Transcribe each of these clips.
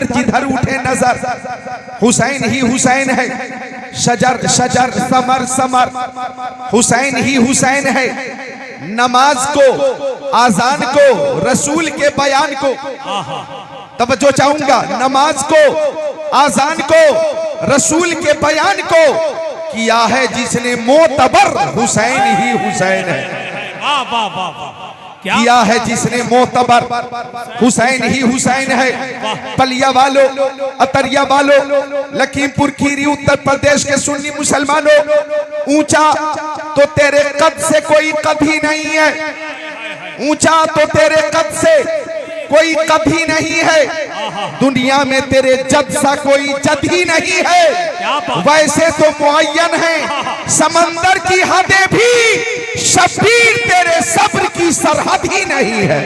जिधर जिधर उठे नजर हुसैन ही हुसैन है। शजर शजर समर समर हुसैन ही हुसैन है। नमाज को, आजान को, रसूल के बयान को, तवज्जो चाहूंगा, नमाज को, आजान को, रसूल के बयान को किया है जिसने मोतबर हुसैन ही हुसैन है। किया है जिसने मोतबर हुसैन ही हुसैन है। पलिया वालों, अतरिया वालों, लखीमपुर खीरी उत्तर प्रदेश के सुन्नी मुसलमानों, ऊंचा तो तेरे कद से कोई कभी नहीं है, ऊंचा तो तेरे कद से कोई कभी नहीं है, दुनिया में तेरे जद सा कोई जद ही नहीं है। वैसे तो मुअय्यन है समंदर की हदें भी, शब्बीर तेरे सब्र की सरहद ही नहीं है।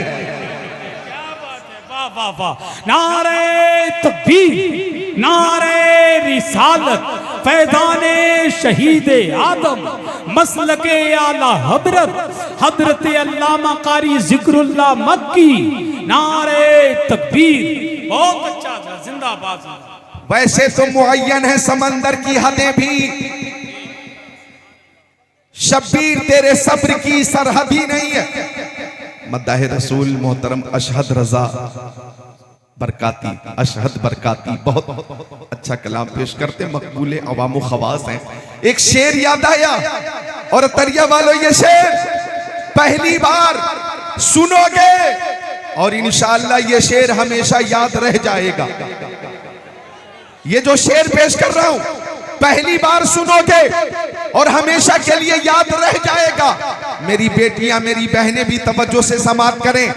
वाह वाह वाह, नारे तकबीर, नारे रिसालत, फैज़ाने शहीदे आदम, मसलके आला हजरत, हजरत अल्लामा कारी जिक्रुल्लाह मक्की, नारे तकबीर। बहुत अच्छा था, जिंदाबाद। वैसे तो मुअय्यन है समंदर की हदें भी, शब्बीर तेरे सब्र की सरहद ही नहीं है। मद्दाह रसूल मोहतरम अशहद रजा बरकाती, अशहद बरकाती बहुत अच्छा कलाम पेश करते, मकबूल अवाम खवास हैं। एक शेर याद आया, और तरिया वालों ये शेर पहली बार सुनोगे और इंशाअल्लाह ये शेर हमेशा याद रह जाएगा। ये जो शेर पेश कर रहा हूं पहली बार सुनोगे और हमेशा के लिए याद रह जाएगा। मेरी बेटियां, मेरी बहनें भी तवज्जो से समाअत करें।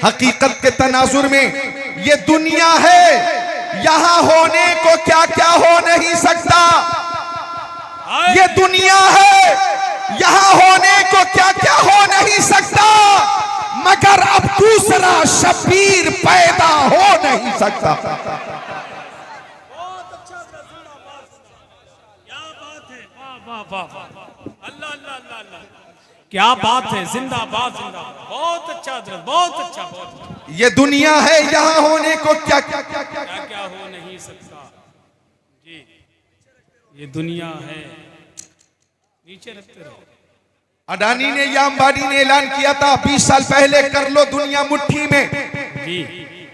हकीकत के तनाजुर में ये दुनिया है, यहां होने को क्या क्या हो नहीं सकता। ये दुनिया है, यहां होने को क्या क्या हो नहीं सकता, मगर अब दूसरा शब्बीर पैदा हो नहीं सकता। अल्लाह अल्लाह अल्लाह, क्या बात है, जिंदाबाद जिंदाबाद। बहुत अच्छा हजरत, बहुत अच्छा, बहुत अच्छा। ये दुनिया है, यहां होने को क्या क्या क्या क्या क्या हो नहीं सकता जी। ये दुनिया है, नीचे रखते रहो। अडानी ने या अंबानी ने ऐलान किया था 20 साल पहले, कर लो दुनिया मुट्ठी में जी।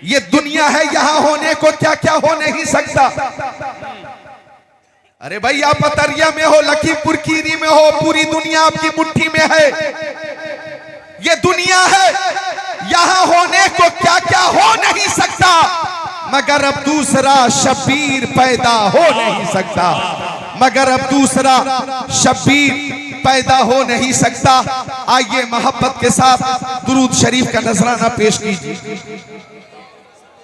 ये दुनिया है, यहां होने को क्या क्या हो नहीं सकता। अरे भाई, आप अतरिया में हो, लखीमपुर खीरी में हो, पूरी दुनिया आपकी मुट्ठी में है। ये दुनिया है, यहां होने को क्या क्या हो नहीं सकता, मगर अब दूसरा शब्बीर पैदा हो नहीं सकता, मगर अब दूसरा शब्बीर पैदा हो नहीं सकता। आइए मोहब्बत के साथ दुरूद शरीफ का नजराना पेश कीजिए।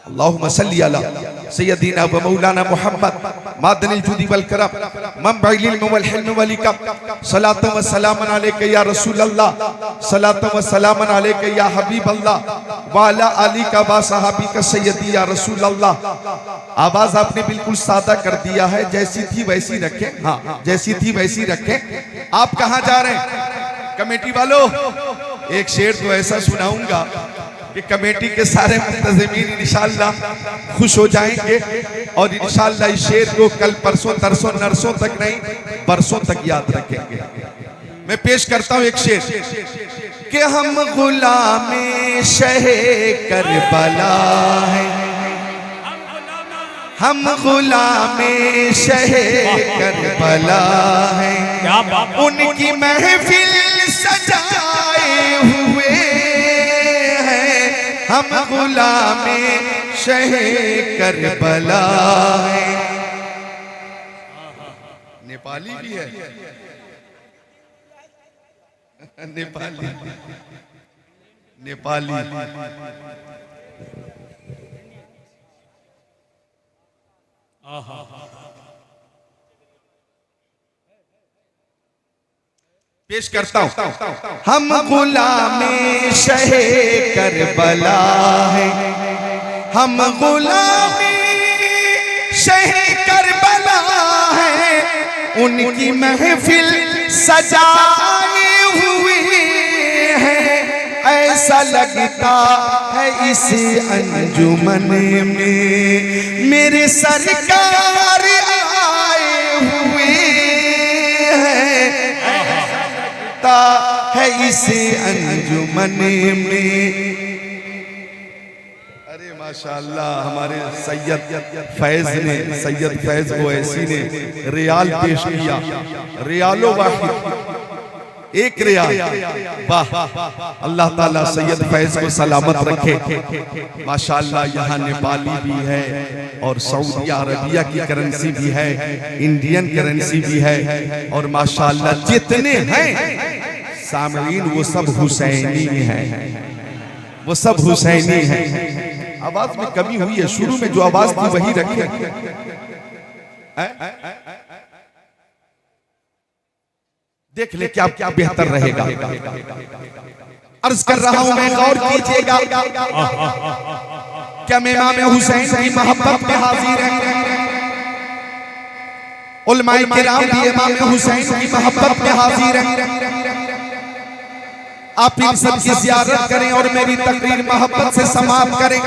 अल्लाहुम्मा सल्ली अला सय्यदीना व मौलाना मुहम्मद मादनिल जुदी वल करम मंबइल इल्म वल हिल्म वल इकम, सलातु व सलामन अलैका या रसूल अल्लाह, सलातु व सलामन अलैका या हबीब अल्लाह, व अला आली का व सहाबी का सय्यदी या रसूल अल्लाह। आवाज आपने बिल्कुल सादा कर दिया है, जैसी थी वैसी रखें। हाँ, जैसी थी वैसी रखें। आप कहां जा रहे हैं कमेटी वालों? एक शेर तो ऐसा सुनाऊंगा कि कमेटी के सारे मुंतज़िमीन इंशाअल्लाह खुश हो जाएंगे, और इंशाअल्लाह इस शेर को कल परसों तरसों नरसों तक नहीं, बरसों तक याद रखेंगे। मैं पेश करता हूं एक शेर कि हम गुलामे शहे करबला हैं, हम गुलामे शहे करबला हैं, उनकी महफिल सजाए हुए हम गुलामे शहे करबला है। नेपाली भी है, नेपाली नेपाली पेश करता हूं। हम गुलामे शहे करबला है, हम गुलामे शहे करबला है, उनकी महफिल सजाए हुए हैं। ऐसा लगता है इस अंजुमन में मेरे सरकार आए हुए हैं ता है इसे अंजुमन में। अरे माशाअल्लाह, हमारे सैयद फैज ओवैसी ने रियाल पेश किया, रियालो वाहिद, एक रियाल। वाह, अल्लाह ताला सैयद फैज को सलामत रखे। माशाअल्लाह, यहाँ नेपाली भी है और सऊदी अरबिया की करेंसी भी है, इंडियन करेंसी भी है, और माशाअल्लाह जितने हैं सामईन वो सब हुसैनी हैं, वो सब हुसैनी हैं। आवाज में कमी हुई है, शुरू में जो आवाज थी वही रखे। देख ले क्या क्या बेहतर रहेगा। अर्ज कर रहा हूं मैं, गौर कीजिएगा। क्या मैं इमाम हुसैन की मोहब्बत में हाजिर हैं? उलमाए किराम भी इमाम हुसैन की मोहब्बत में हाजिर हैं। आप इन सब की ज़ियारत करें और मेरी तकरीर मोहब्बत से समाप्त करें।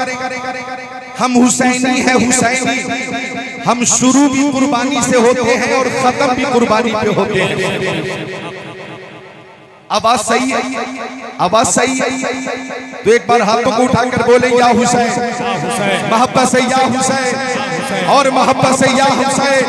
हम हुसैनी हैं, हुसैनी। हम शुरू भी कुर्बानी से होते हैं और खत्म भी कुर्बानी पे होते हैं। आवाज सही है, आवाज सही है। तो एक बार हाथों को उठाकर बोले या हुसैन, मोहब्बत से या हुसैन, और मोहब्बत से या हुसैन,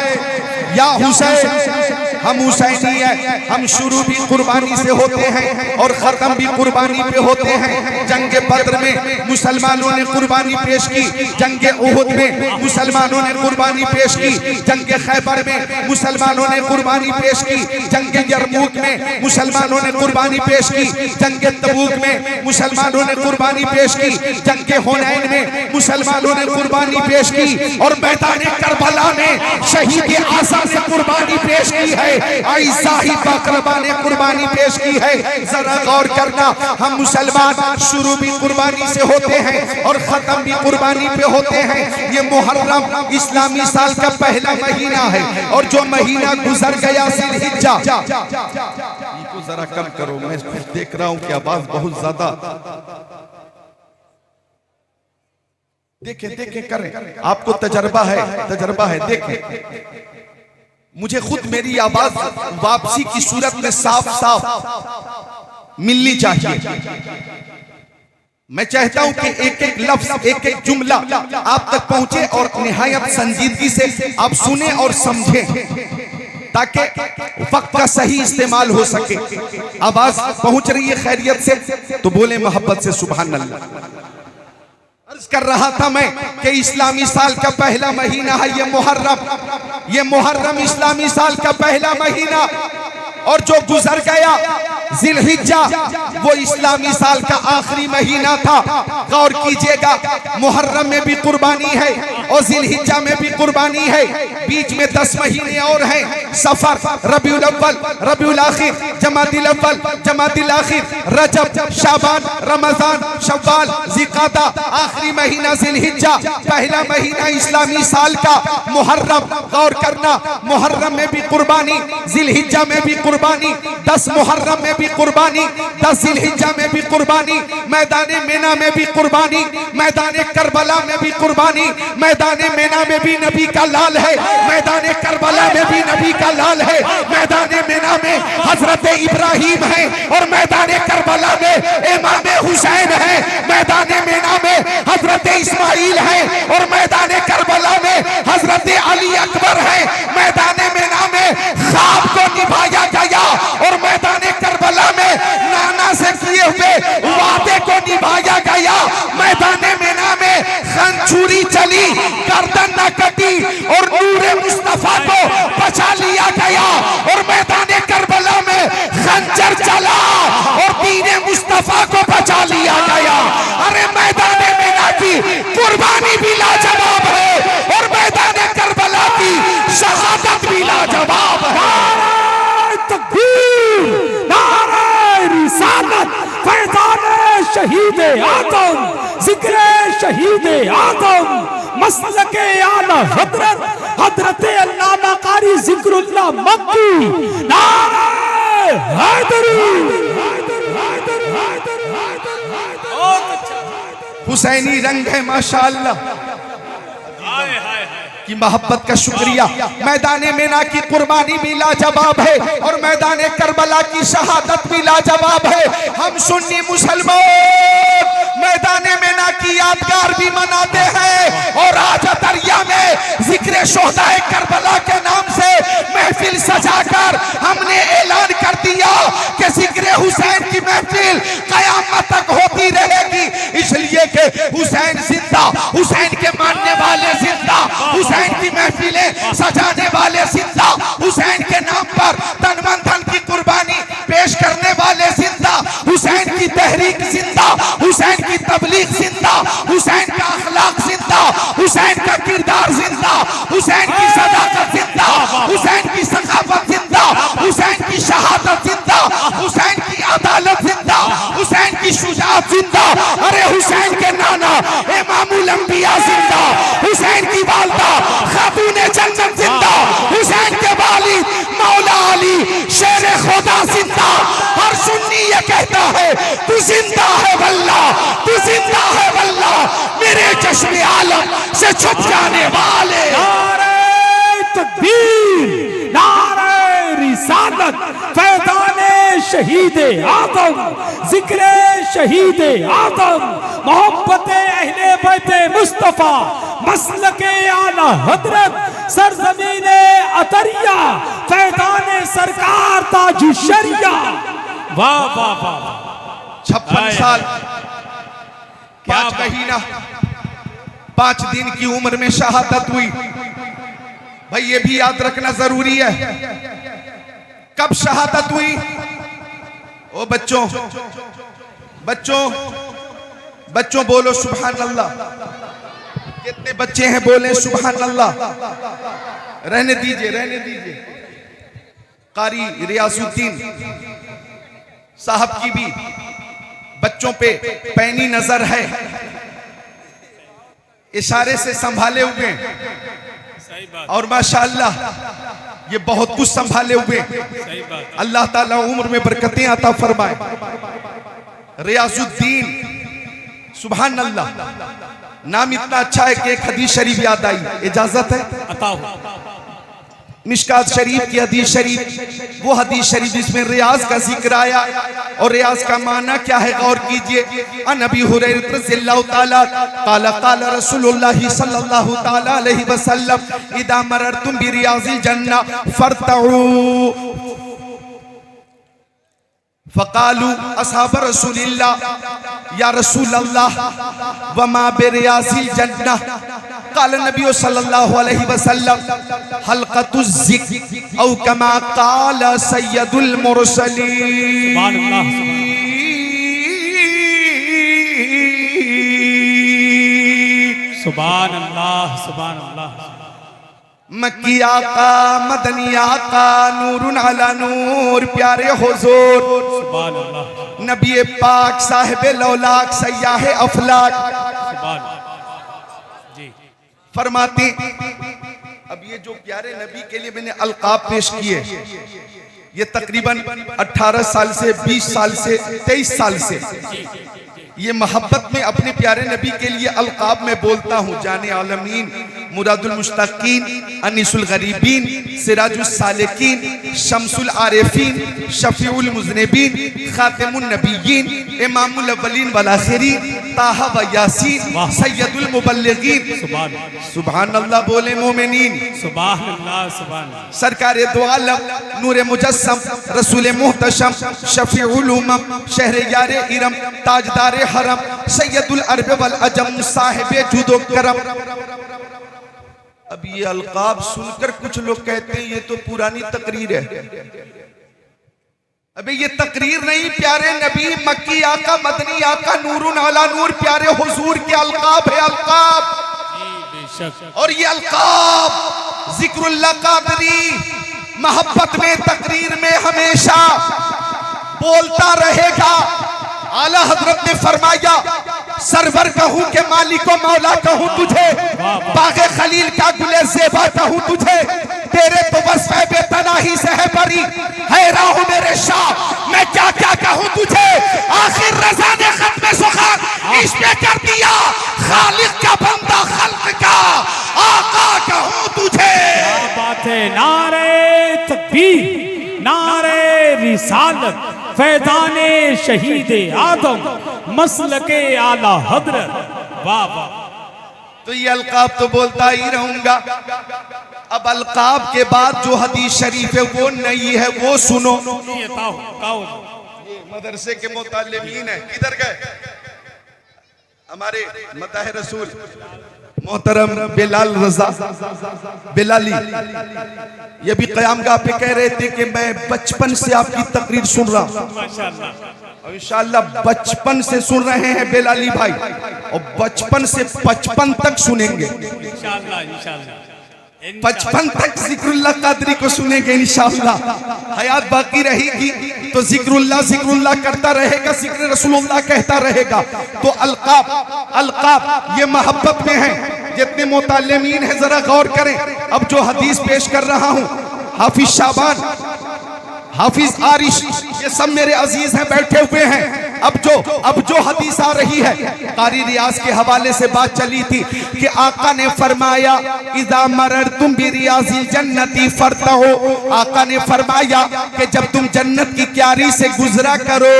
या हुसैन। हम हुसैनी है, हम शुरू भी कुर्बानी से होते हैं और खत्म भी कुर्बानी पे होते हैं। जंग बद्र में मुसलमानों ने कुर्बानी पेश की, जंग उहुद में मुसलमानों ने कुर्बानी पेश की, जंग खैबर में मुसलमानों ने कुर्बानी पेश की, जंग यरमूक में मुसलमानों ने कुर्बानी पेश की, जंग तबूक में मुसलमानों ने कुर्बानी पेश की, जंग हुनैन में मुसलमानों ने कुर्बानी पेश की, और मैदान करबला में शहीद आज़म ने कुर्बानी पेश की है। आइशा ही बाकरबा ने कुर्बानी पेश की है। जरा गौर करना, हम मुसलमान शुरू भी कुर्बानी से होते हैं और खत्म भी कुर्बानी पे होते हैं। ये मुहर्रम इस्लामी साल का पहला महीना है, और जो महीना गुजर गया ज़िलहिज्जा, इसको जरा कम करो, मैं देख रहा हूं कि आवाज बहुत ज्यादा। देखे देखे करें, आपको तजर्बा है, देखें। मुझे खुद मेरी आवाज वापसी की सूरत में साफ साफ मिलनी चाहिए। मैं चाहता हूं कि एक एक लफ्ज, एक एक जुमला आप तक पहुंचे और निहायत संजीदगी से आप सुने और समझें, ताकि वक्त का सही इस्तेमाल हो सके। आवाज पहुंच रही है खैरियत से तो बोले मोहब्बत से सुभान अल्लाह। अर्ज कर रहा था मैं कि इस्लामी साल का पहला महीना है ये मुहर्रम इस्लामी साल का पहला महीना, और जो गुजर गया ज़िलहिज्जा वो इस्लामी साल का आखिरी महीना था। गौर कीजिएगा, मुहर्रम में भी कुर्बानी है और ज़िलहिज्जा में भी कुर्बानी है। बीच में 10 महीने और हैं, सफर, रबीउल अव्वल, रबीउल आखिर, जमादिल अव्वल, जमादिल आखिर, रजब, शाबान, रमजान, शव्वाल, ज़िलक़ादा, आखिरी महीना ज़िलहिज्जा, पहला महीना इस्लामी साल का मुहर्रम। गौर करना, मुहर्रम में भी कुर्बानी, ज़िलहिज्जा में भी कुर्बानी, 10 मुहर्रम में भी कुर्बानी, 10 ज़िलहिज्जा में भी कुर्बानी, मैदान मिना में भी कुर्बानी, मैदान करबला में भी कुर्बानी। मैदान मिना में भी नबी का लाल है, मैदान करबला में भी नबी का लाल है, मैदान मिना में हजरत इब्राहिम है और मैदान करबला में इमाम हुसैन है, मैदान मिना में हजरत इस्माइल है और मैदान करबला में हजरत अली अकबर है। मैदान मिना में ख्वाब को निभाया गया और मैदान करबला में नाना से किए हुए वादे को निभाया गया। मैदान मिना में खंजूरी चली, गर्दन न कटी और नूरे मुस्तफा को बचा लिया गया, और मैदान करबला में खंजर चला और दीने मुस्तफा को बचा लिया गया। अरे मैदान मिना की कुर्बानी भी लाजवाब है और मैदान करबला की शहादत भी लाजवाब है। शहीद आदम, जिक्र शहीद आदम, मसलके आला हजरत, हजरत अल्लामा कारी जिक्रुल्लाह मक्की, नारे हैदरी। हुसैनी रंग है माशाअल्लाह। की मोहब्बत का शुक्रिया। मैदान मेना की कुर्बानी भी लाजवाब है और मैदान करबला की शहादत भी लाजवाब है। हम सुन्नी मुसलमान मैदान मेना की यादगार भी मनाते हैं और आज अतरिया में जिक्र शोहदाए करबला के नाम से महफिल सजाकर हमने ऐलान कर दिया कि जिक्र हुसैन की महफिल कयामत तक होती रहेगी, इसलिए कि हुसैन जिंदा, हुसैन के मानने वाले जिंदा, हुसैन की महफिलें सजाने वाले जिंदा, हुसैन के नाम पर तन मन धन की कुर्बानी पेश करने वाले जिंदा, हुसैन की तहरीक जिंदा, हुसैन की तबलीग जिंदा, हुसैन का अखलाक जिंदा, हुसैन का किरदार जिंदा, हुसैन की सदाकत जिंदा, हुसैन की सखावत जिंदा, हुसैन की शहादत जिंदा, हुसैन की अदालत जिंदा, हुसैन की शुजाअत जिंदा। अरे हुसैन के नाना इमामुल अंबिया जिंदा, हुसैन की वालदा खातूने जन्नत जिंदा, हुसैन के वालिद मौला अली शेर खुदा जिंदा। हर सुन्नी ये कहता है तू जिंदा है वल्लाह, तू जिंदा है वल्लाह, मेरे चश्मे आलम से छुप जाने वाले। नारे तकबीर, नारे रिसालत, फैज़ाने शहीद आदम, जिक्र शहीद आदम, मोहब्बत अहले बैते मुस्तफा, मसलके आला हजरत, सरजमीने अतरिया, फैज़ाने सरकार ताजु शरिया। वाह वाह वाह। 56 साल 5 महीना 5 दिन की उम्र में शहादत हुई। भाई ये भी याद रखना जरूरी है, कब शहादत हुई। ओ बच्चों बच्चों बच्चों बोलो सुभान अल्लाह। कितने बच्चे हैं बोले सुभान अल्लाह। रहने दीजिए रहने दीजिए। कारी रियाजुद्दीन साहब की भी बच्चों पे पैनी नजर है, इशारे से संभाले हुए और माशाअल्लाह ये बहुत कुछ संभाले हुए। अल्लाह ताला उम्र में बरकतें अता फरमाए। रियाजुद्दीन सुभान अल्लाह, नाम इतना अच्छा है कि एक हदीस शरीफ याद आई, इजाजत है अता हो। मिशकात शरीफ की हदीस शरीफ, वो हदीस शरीफ जिसमें रियाज का जिक्र आया और रियाज का माना क्या है गौर कीजिए। अन अबी हुरैरा रज़ियल्लाहु ताला क़ाला क़ाला रसूलुल्लाह सल्लल्लाहु ताला अलैहि वसल्लम इदा मररतुम बिरियाज़िल जन्ना फरतऊ फ़क़ालू असहाब रसूलिल्लाह या रसूलल्लाह वमा बिरियाज़िल जन्ना क़ाल नबी सल्लल्लाहु अलैहि वसल्लम हल्क़तुज़ ज़िक्र औ कमा क़ाल सय्यदुल मुरसलीन। सुभान अल्लाह, सुभान अल्लाह, सुभान अल्लाह। मक्की आका मदनी आका नूरुन अला नूर प्यारे हुजूर सुभान अल्लाह, नबी पाक साहिब लौलाक सयाह अफलाक सुभान जी। फरमाते अब ये जो प्यारे नबी के लिए मैंने अलकाब पेश किए, ये तकरीबन 18 साल से 20 साल से 23 साल से ये मोहब्बत में अपने प्यारे नबी के लिए अलकाब में बोलता हूँ। जाने आलमीन, मुरादुल मुश्ताकीन, अनीसुल गरीबीन, सिराजुल सालिकीन, शम्सुल आरिफीन, शफीउल मुज़निबीन, खातिमुन नबिय्यीन, इमामुल अव्वलीन वल आखिरीन, ताहा व यासीन, सय्यदुल मुबल्लिगीन। सुभान अल्लाह बोले मोमिनीन। सुभान अल्लाह, सुभान अल्लाह। सरकारे दो आलम, नूरे मुजस्सम, रसूल मुहतशम, शफीउल उमम, शहरे यारे इरम, ताजदारे हरम, सैयदुल अरब वल अजम, साहिबे जुदो करम। अब ये अलकाब सुनकर कुछ लोग कहते हैं ये तो पुरानी तकरीर है। अबे ये तकरीर नहीं, प्यारे नबी मक्की आका मदनी आका नूरुन अला नूर प्यारे हुजूर के अलकाब है, अलकाब। और ये अलकाब जिक्रुल्लाह कादरी मोहब्बत में तकरीर में हमेशा बोलता रहेगा। आला हजरत ने फरमाया सरवर कहूं के मालिको मौला कहूं तुझे, बागे खलील का गुले ज़ेबा कहूं तुझे, तेरे तो बस बेतनाही से है बरी, हैरान हूं मेरे शाह मैं क्या क्या कहूं तुझे। आखिर रज़ा ने खत्म सुखान इश्क़ कर दिया, खालिक का बंदा खल्क़ का आका कहूं मानो तुझे। क्या बात है। नारे तकबीर, नारे रिसालत, फैजाने शहीद आदम, मसलके आला हजरत। वाह वाह। तो ये अलकाब तो बोलता ही रहूंगा। अब अलकाब के बाद जो हदीस शरीफ है वो नहीं है, वो सुनो। ये ताओ ये मदरसे के मुतालिमीन है, किधर गए हमारे मताह रसूल मोहतरम बिलाल रजा बिलाली, ये भी क़यामगाह पे कह रहे थे कि मैं बचपन से आपकी तकरीर सुन रहा हूं, और इंशाअल्लाह बचपन से सुन रहे हैं बिलाली भाई, और बचपन से 55 तक सुनेंगे इंशाअल्लाह, इंशाअल्लाह 55 तक जिक्रुल्लाह कादरी को सुनेंगे इंशाअल्लाह। हयात बाकी रहेगी तो जिक्रुल्लाह करता रहेगा, जिक्र रसूलुल्लाह कहता रहेगा। तो अलकाब ये मोहब्बत में है। जितने मुताल्लिमीन हैं जरा गौर करें। अब जो हदीस पेश कर रहा हूं, हाफिज शाबान, हाफिज आरिश, ये सब मेरे अजीज हैं, बैठे हुए हैं। अब जो हदीस आ रही है, कारी रियाज के हवाले से बात चली थी कि आका ने फरमाया इज़ा मररतुम बिरियाज़िल जन्नती फरतहो, आका ने फरमाया कि जब तुम जन्नत की क्यारी से गुजरा करो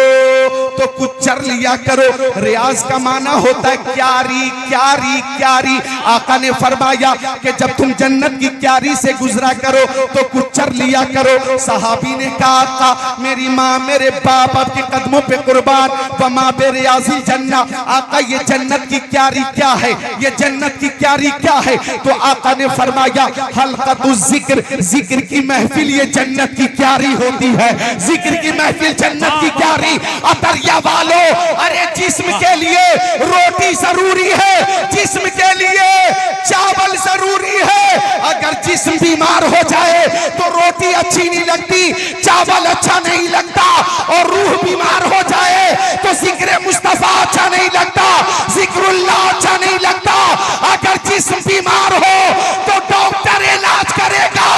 तो कुछ चर लिया करो। रियाज का माना होता है क्यारी, क्यारी, क्यारी। आका ने फरमाया कि जब तुम जन्नत की क्यारी से गुजरा करो तो कुछ चर लिया करो। सहाबी ने कहा आका मेरी माँ मेरे बाप आपके कदमों पे कुर्बान, वमा बिरियाज़िल जन्ना। आका ये जन्नत की क्यारी क्या है, ये जन्नत की क्यारी क्या है? तो आका ने फरमाया हल्क़तु ज़िक्र, जिक्र की महफिल ये जन्नत की क्यारी होती है। जिक्र की महफिल जन्नत की क्यारी। अतरिया वालों, अरे जिस्म के लिए रोटी जरूरी है, जिस्म के लिए चावल जरूरी है। अगर जिस्म बीमार हो जाए तो रोटी अच्छी नहीं लगती, चावल अच्छा नहीं लगता, और रूह बीमार हो जाए तो जिक्र मुस्तफा अच्छा नहीं लगता, जिक्रुल्लाह अच्छा नहीं लगता। अगर जिस्म बीमार हो तो डॉक्टर इलाज करेगा,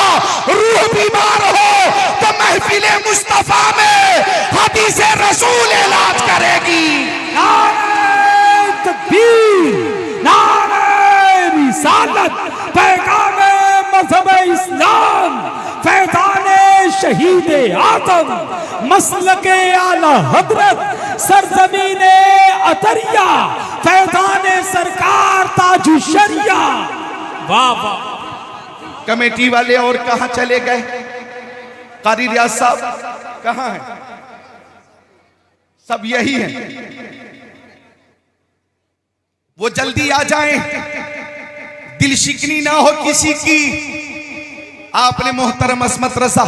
रूह बीमार हो तो महफिले मुस्तफा में हदीसे रसूल इलाज करेगी। नारे तकबीर, नारे रिसालत, पैगामे मज़हब इस्लाम, फैज़ाने शहीद आदम, मसलके आला हजरत, सरजमीने अतरिया, फैज़ाने सरकार ताजु शरिया। वाह वाह। कमेटी वाले और कहां चले गए? कारी रियाज साहब कहां हैं? सब यही हैं, वो जल्दी आ जाएं, दिल शिकनी ना हो किसी की। आपने मोहतरम अस्मत रजा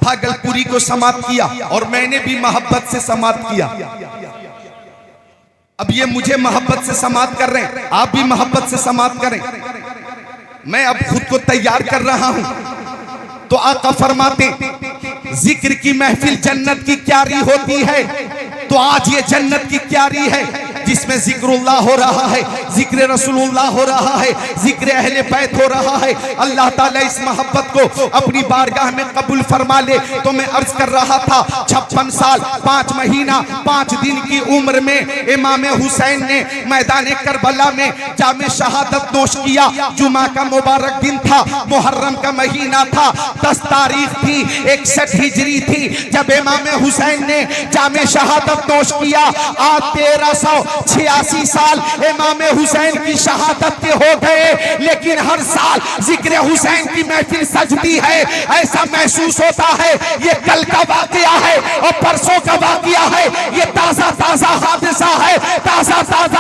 भागलपुरी को समाप्त किया और मैंने भी मोहब्बत से समाप्त किया। अब ये मुझे मोहब्बत से समाप्त कर रहे हैं, आप भी मोहब्बत से समाप्त करें। मैं अब खुद को तैयार कर रहा हूं। तो आका फरमाते जिक्र की महफिल जन्नत की क्यारी होती है। तो आज ये जन्नत की क्यारी है जिसमें जिक्रुल्लाह हो रहा है, जिक्र रसूलुल्लाह हो रहा है, जिक्र अहले बैत हो रहा है। अल्लाह ताला इस मोहब्बत को अपनी बारगाह में कबूल फरमा ले। तो मैं अर्ज कर रहा था 56 साल 5 महीना 5 दिन की उम्र में इमाम हुसैन ने मैदान करबला में जामे शहादत नोश किया। जुमा का मुबारक दिन था, मुहर्रम का महीना था, 10 तारीख थी, 61 हिजरी थी जब इमाम हुसैन ने जामे शहादत नोश किया। आज 1386 साल इमाम हुसैन की शहादत के हो गए, लेकिन हर साल जिक्र हुसैन की महफिल सजती है। ऐसा महसूस होता है ये कल का वाकया है और परसों का वाकया है, ये ताजा ताजा हादसा है, ताजा ताजा